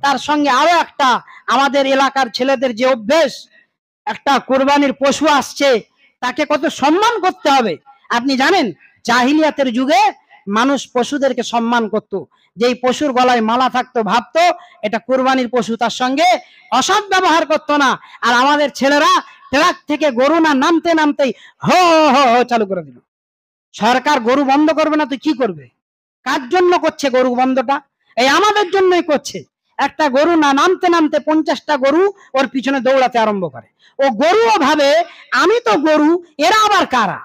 তার সঙ্গে আরো একটা আমাদের এলাকার ছেলেদের যে অভ্যেস, একটা কোরবানির পশু আসছে তাকে কত সম্মান করতে হবে। আপনি জানেন জাহিলিয়াতের যুগে মানুষ পশুদেরকে সম্মান করত, যেই পশুর গলায় মালা থাকতো ভাবতো এটা কোরবানির পশু, তার সঙ্গে অসৎ ব্যবহার করতো না। আর আমাদের ছেলেরা ট্রাক থেকে গরু না নামতে নামতেই হো হো হো চালু করে দিল। সরকার গরু বন্ধ করবে না তো কি করবে? কার জন্য করছে গরু বন্ধটা? এই আমাদের জন্যই করছে। একটা গরু না নামতে নামতে 50টা গরু ওর পিছনে দৌড়াতে আরম্ভ করে। ও গরুও ভাবে আমি তো গরু, এরা আবার কারা?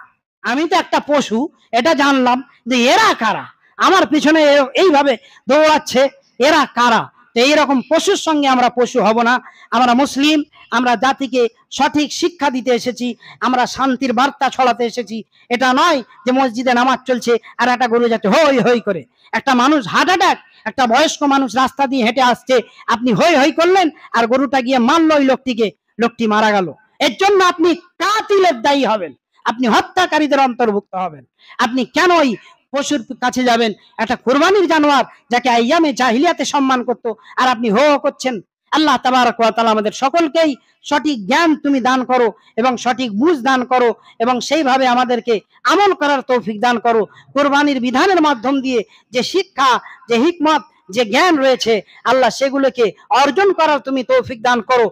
আমি তো একটা পশু, এটা জানলাম যে এরা কারা, আমার পিছনে এইভাবে দৌড়াচ্ছে, এরা কারা? তো এইরকম পশুর সঙ্গে আমরা পশু হব না। আমরা মুসলিম, আমরা জাতিকে সঠিক শিক্ষা দিতে এসেছি, আমরা শান্তির বার্তা ছড়াতে এসেছি। এটা নয় যে মসজিদে নামাজ চলছে আর একটা গরু যাচ্ছে হই হই করে। একটা মানুষ হার্ট অ্যাটাক, একটা বয়স্ক মানুষ রাস্তা দিয়ে হেঁটে আসছে, আপনি হই হই করলেন আর গরুটা গিয়ে মারল ওই লোকটিকে, লোকটি মারা গেল। এর জন্য আপনি কাতিলের দায়ী হবেন, আপনি হত্যাকারীদের অন্তর্ভুক্ত হবেন। আপনি কেন ওই পশুর কাছে যাবেন? একটা কোরবানির জানোয়ার যাকে আইয়ামে জাহিলিয়াতে সম্মান করতো, আর আপনি হো হো করছেন। আল্লাহ তাবারক ওয়া তাআলা আমাদের সকলকেই সঠিক জ্ঞান তুমি দান করো এবং সঠিক বুঝ দান করো এবং সেইভাবে আমাদেরকে আমল করার তৌফিক দান করো। কোরবানির বিধানের মাধ্যম দিয়ে যে শিক্ষা, যে হিকমত, যে জ্ঞান রয়েছে আল্লাহ সেগুলোকে অর্জন করার তুমি তৌফিক দান করো।